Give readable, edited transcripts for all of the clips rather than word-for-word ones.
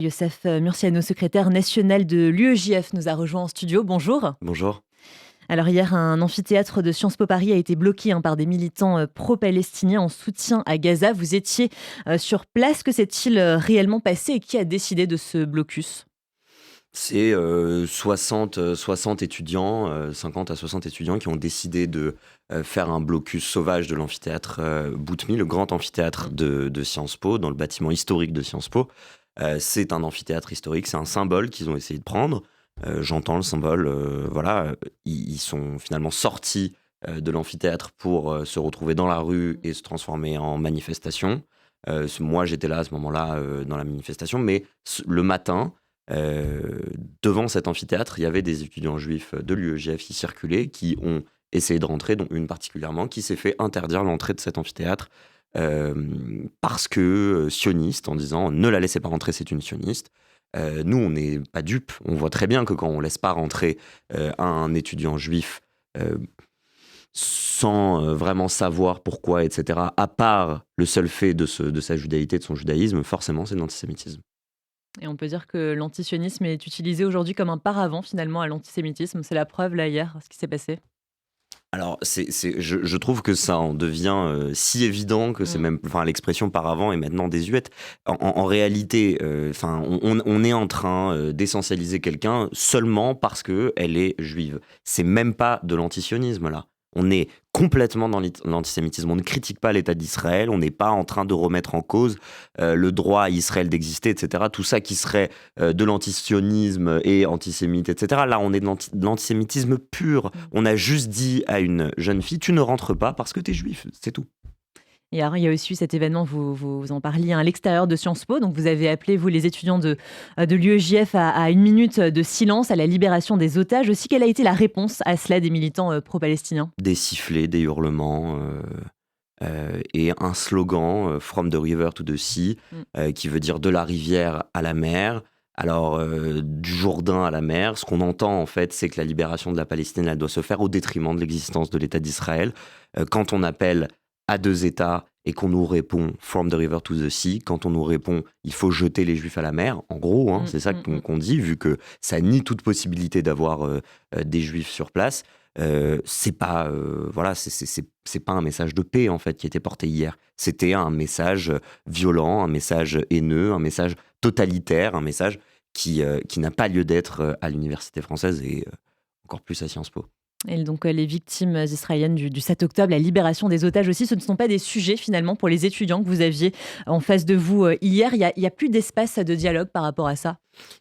Youssef Murciano, secrétaire national de l'UEJF, nous a rejoint en studio. Bonjour. Bonjour. Alors hier, un amphithéâtre de Sciences Po Paris a été bloqué par des militants pro-palestiniens en soutien à Gaza. Vous étiez sur place. Que s'est-il réellement passé et qui a décidé de ce blocus? C'est 60 étudiants, 50 à 60 étudiants qui ont décidé de faire un blocus sauvage de l'amphithéâtre Boutmy, le grand amphithéâtre de Sciences Po, dans le bâtiment historique de Sciences Po. C'est un amphithéâtre historique, c'est un symbole qu'ils ont essayé de prendre. J'entends le symbole, voilà. Ils sont finalement sortis de l'amphithéâtre pour se retrouver dans la rue et se transformer en manifestation. Moi, j'étais là à ce moment-là dans la manifestation, mais le matin, devant cet amphithéâtre, il y avait des étudiants juifs de l'UEJF qui circulaient, qui ont essayé de rentrer, dont une particulièrement, qui s'est fait interdire l'entrée de cet amphithéâtre parce que sioniste, en disant ne la laissez pas rentrer, c'est une sioniste. Nous, on n'est pas dupes. On voit très bien que quand on laisse pas rentrer un étudiant juif sans vraiment savoir pourquoi, etc., à part le seul fait de sa judaïté, de son judaïsme, forcément, c'est de l'antisémitisme. Et on peut dire que l'antisionisme est utilisé aujourd'hui comme un paravent finalement à l'antisémitisme. C'est la preuve là hier, ce qui s'est passé. Alors, je trouve que ça en devient si évident que c'est Mm. même, enfin, l'expression paravent est maintenant désuète. En réalité, enfin, on est en train d'essentialiser quelqu'un seulement parce que elle est juive. C'est même pas de l'antisionisme là. On est complètement dans l'antisémitisme. On ne critique pas l'État d'Israël. On n'est pas en train de remettre en cause le droit à Israël d'exister, etc. Tout ça qui serait de l'antisionisme et antisémite, etc. Là, on est de l'antisémitisme pur. On a juste dit à une jeune fille, tu ne rentres pas parce que tu es juif, c'est tout. Et alors, il y a aussi eu cet événement, vous en parliez, à l'extérieur de Sciences Po. Donc, vous avez appelé, vous, les étudiants de l'UEJF, à une minute de silence, à la libération des otages. Aussi, quelle a été la réponse à cela des militants pro-palestiniens? Des sifflets, des hurlements et un slogan, From the river to the sea, Mm. qui veut dire de la rivière à la mer. Alors, du Jourdain à la mer, ce qu'on entend en fait, c'est que la libération de la Palestine, elle doit se faire au détriment de l'existence de l'État d'Israël. Quand on appelle à deux États et qu'on nous répond From the river to the sea, quand on nous répond il faut jeter les Juifs à la mer, en gros, hein, Mm, c'est ça mm, mm. qu'on dit, vu que ça nie toute possibilité d'avoir des Juifs sur place. C'est pas voilà, c'est pas un message de paix en fait qui était porté hier. C'était un message violent, un message haineux, un message totalitaire, un message qui n'a pas lieu d'être à l'université française et encore plus à Sciences Po. Et donc, les victimes israéliennes du 7 octobre, la libération des otages aussi, ce ne sont pas des sujets finalement pour les étudiants que vous aviez en face de vous hier. Il y a plus d'espace de dialogue par rapport à ça.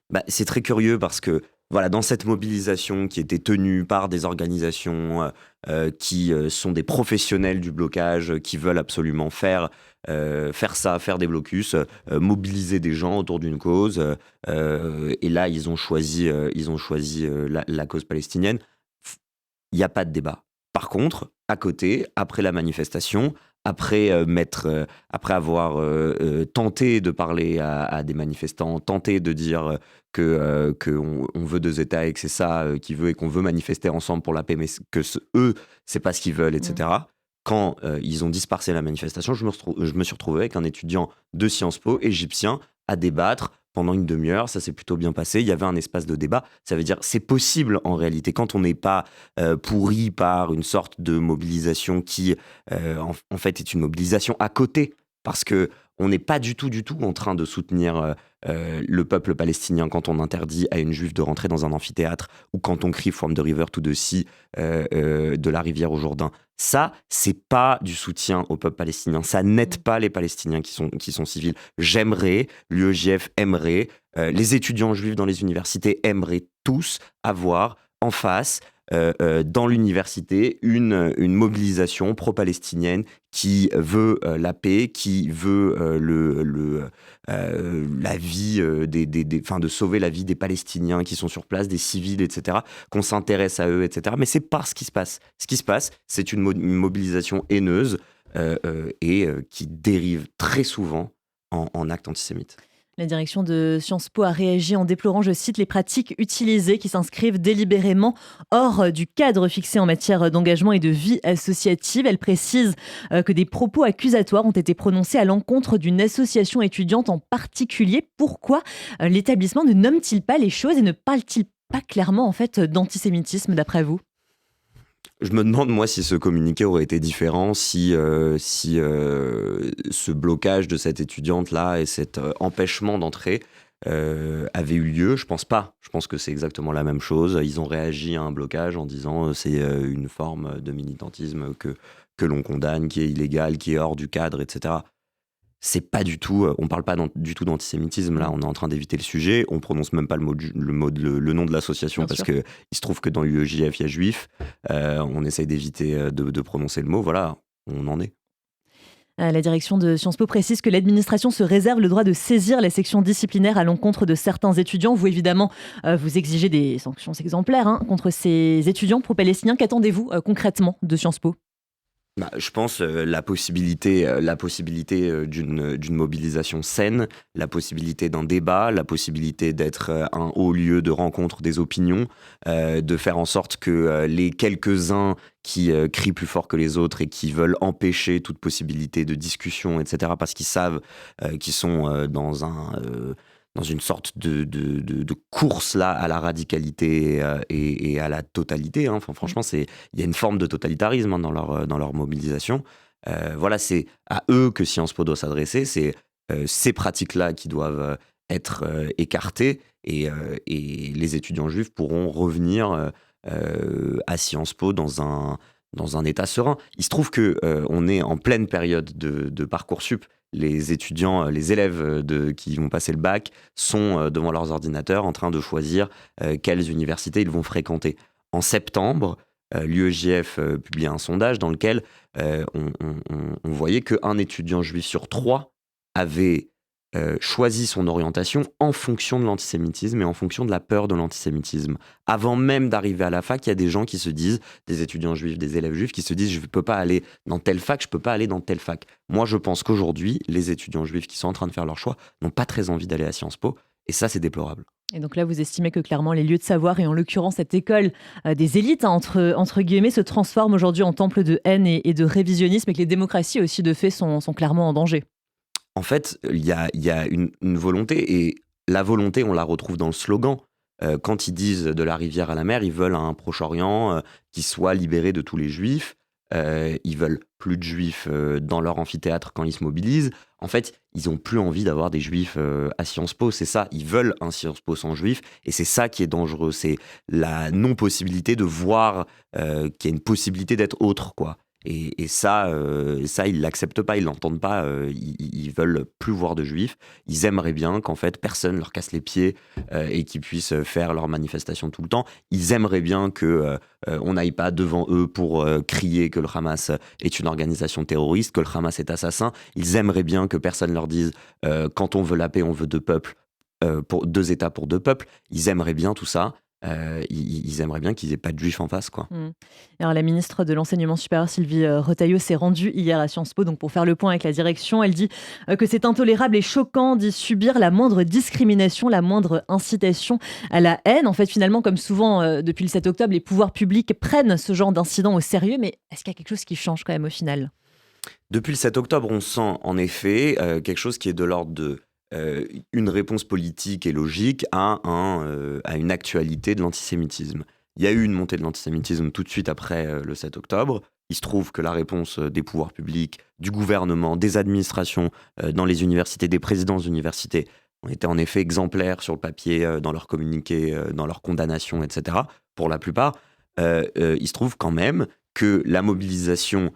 Bah, c'est très curieux parce que voilà, dans cette mobilisation qui était tenue par des organisations qui sont des professionnels du blocage, qui veulent absolument faire ça, faire des blocus, mobiliser des gens autour d'une cause. Et là, ils ont choisi la cause palestinienne. Il n'y a pas de débat. Par contre, à côté, après la manifestation, après avoir tenté de parler à des manifestants, tenté de dire que on veut deux États et que c'est ça qu'ils veulent et qu'on veut manifester ensemble pour la paix, mais que eux, c'est pas ce qu'ils veulent, Mm. etc. Quand ils ont dispersé la manifestation, je me suis retrouvé avec un étudiant de Sciences Po égyptien à débattre pendant une demi-heure. Ça s'est plutôt bien passé. Il y avait un espace de débat. Ça veut dire c'est possible en réalité quand on n'est pas pourri par une sorte de mobilisation qui en fait est une mobilisation à côté parce que on n'est pas du tout en train de soutenir le peuple palestinien quand on interdit à une juive de rentrer dans un amphithéâtre ou quand on crie From the river to the sea de la rivière au Jourdain. Ça, c'est pas du soutien au peuple palestinien. Ça n'aide pas les Palestiniens qui sont civils. J'aimerais, l'UEJF aimerait, les étudiants juifs dans les universités aimeraient tous avoir en face dans l'université une mobilisation pro-palestinienne qui veut la paix, qui veut la vie enfin, de sauver la vie des Palestiniens qui sont sur place, des civils, etc., qu'on s'intéresse à eux, etc. Mais c'est pas ce qui se passe. Ce qui se passe, c'est une mobilisation haineuse et qui dérive très souvent en actes antisémites. La direction de Sciences Po a réagi en déplorant, je cite, les pratiques utilisées qui s'inscrivent délibérément hors du cadre fixé en matière d'engagement et de vie associative. Elle précise que des propos accusatoires ont été prononcés à l'encontre d'une association étudiante en particulier. Pourquoi l'établissement ne nomme-t-il pas les choses et ne parle-t-il pas clairement en fait d'antisémitisme d'après vous? Je me demande, moi, si ce communiqué aurait été différent, si ce blocage de cette étudiante-là et cet empêchement d'entrée avait eu lieu. Je pense pas. Je pense que c'est exactement la même chose. Ils ont réagi à un blocage en disant c'est une forme de militantisme que l'on condamne, qui est illégale, qui est hors du cadre, etc. C'est pas du tout, on parle pas du tout d'antisémitisme là, on est en train d'éviter le sujet, on prononce même pas le nom de l'association Bien parce sûr. que il se trouve que dans l'UEJF il y a juif, on essaye d'éviter de prononcer le mot, voilà, on en est. La direction de Sciences Po précise que l'administration se réserve le droit de saisir la section disciplinaire à l'encontre de certains étudiants. Vous, évidemment, vous exigez des sanctions exemplaires contre ces étudiants pro-palestiniens. Qu'attendez-vous concrètement de Sciences Po? Bah, je pense la possibilité d'une mobilisation saine, la possibilité d'un débat, la possibilité d'être un haut lieu de rencontre des opinions, de faire en sorte que les quelques-uns qui crient plus fort que les autres et qui veulent empêcher toute possibilité de discussion, etc., parce qu'ils savent qu'ils sont dans une sorte de course là à la radicalité et à la totalité. Hein. Enfin, franchement, il y a une forme de totalitarisme dans leur mobilisation. Voilà, c'est à eux que Sciences Po doit s'adresser. C'est ces pratiques-là qui doivent être écartées et les étudiants juifs pourront revenir à Sciences Po dans un état serein. Il se trouve que on est en pleine période de Parcoursup. Les étudiants, les élèves qui vont passer le bac sont devant leurs ordinateurs en train de choisir quelles universités ils vont fréquenter. En septembre, l'UEJF publie un sondage dans lequel on voyait qu'un étudiant juif sur trois avait choisi son orientation en fonction de l'antisémitisme et en fonction de la peur de l'antisémitisme. Avant même d'arriver à la fac, il y a des gens qui se disent, des étudiants juifs, des élèves juifs, qui se disent je ne peux pas aller dans telle fac, je ne peux pas aller dans telle fac. Moi, je pense qu'aujourd'hui, les étudiants juifs qui sont en train de faire leur choix n'ont pas très envie d'aller à Sciences Po, et ça, c'est déplorable. Et donc là, vous estimez que clairement les lieux de savoir, et en l'occurrence cette école des élites, entre guillemets, se transforment aujourd'hui en temple de haine et de révisionnisme, et que les démocraties aussi de fait sont clairement en danger. En fait, il y a une volonté, et la volonté, on la retrouve dans le slogan. Quand ils disent de la rivière à la mer, ils veulent un Proche-Orient qui soit libéré de tous les juifs. Ils veulent plus de juifs dans leur amphithéâtre quand ils se mobilisent. En fait, ils n'ont plus envie d'avoir des juifs à Sciences Po, c'est ça. Ils veulent un Sciences Po sans juifs, et c'est ça qui est dangereux. C'est la non-possibilité de voir qu'il y a une possibilité d'être autre, quoi. Et ça, ils l'acceptent pas, ils l'entendent pas. Ils veulent plus voir de juifs. Ils aimeraient bien qu'en fait personne leur casse les pieds et qu'ils puissent faire leurs manifestations tout le temps. Ils aimeraient bien que on n'aille pas devant eux pour crier que le Hamas est une organisation terroriste, que le Hamas est assassin. Ils aimeraient bien que personne leur dise quand on veut la paix, on veut deux peuples, pour deux États pour deux peuples. Ils aimeraient bien tout ça. Ils aimeraient bien qu'ils aient pas de juifs en face, quoi. Mm. Alors, la ministre de l'Enseignement supérieur, Sylvie Retailleau, s'est rendue hier à Sciences Po donc pour faire le point avec la direction. Elle dit que c'est intolérable et choquant d'y subir la moindre discrimination, la moindre incitation à la haine. En fait, finalement, comme souvent depuis le 7 octobre, les pouvoirs publics prennent ce genre d'incident au sérieux. Mais est-ce qu'il y a quelque chose qui change quand même au final? Depuis le 7 octobre, on sent en effet quelque chose qui est de l'ordre de une réponse politique et logique à une actualité de l'antisémitisme. Il y a eu une montée de l'antisémitisme tout de suite après le 7 octobre. Il se trouve que la réponse des pouvoirs publics, du gouvernement, des administrations, dans les universités, des présidents d'universités, ont été en effet exemplaires sur le papier, dans leurs communiqués, dans leurs condamnations, etc. Pour la plupart, il se trouve quand même que la mobilisation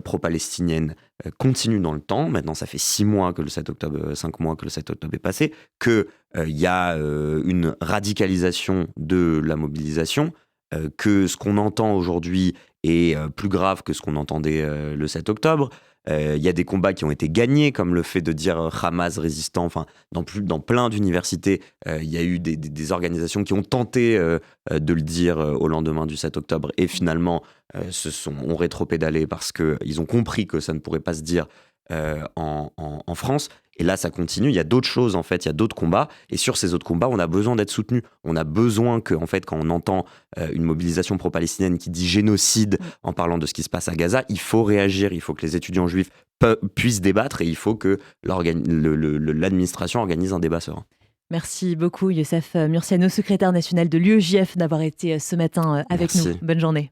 pro-palestinienne continue dans le temps. Maintenant, ça fait 5 mois que le 7 octobre est passé, qu'il y a une radicalisation de la mobilisation, que ce qu'on entend aujourd'hui est plus grave que ce qu'on entendait le 7 octobre. Il y a des combats qui ont été gagnés, comme le fait de dire Hamas résistant. Enfin, dans plein d'universités, il y a eu des organisations qui ont tenté de le dire au lendemain du 7 octobre, et finalement ont rétropédalé parce qu'ils ont compris que ça ne pourrait pas se dire en France. Et là, ça continue. Il y a d'autres choses, en fait. Il y a d'autres combats. Et sur ces autres combats, on a besoin d'être soutenu. On a besoin que, en fait, quand on entend une mobilisation pro-palestinienne qui dit génocide en parlant de ce qui se passe à Gaza, il faut réagir. Il faut que les étudiants juifs puissent débattre et il faut que l'administration organise un débat serein. Merci beaucoup, Youssef Murciano, secrétaire national de l'UEJF, d'avoir été ce matin avec Merci. nous. Bonne journée.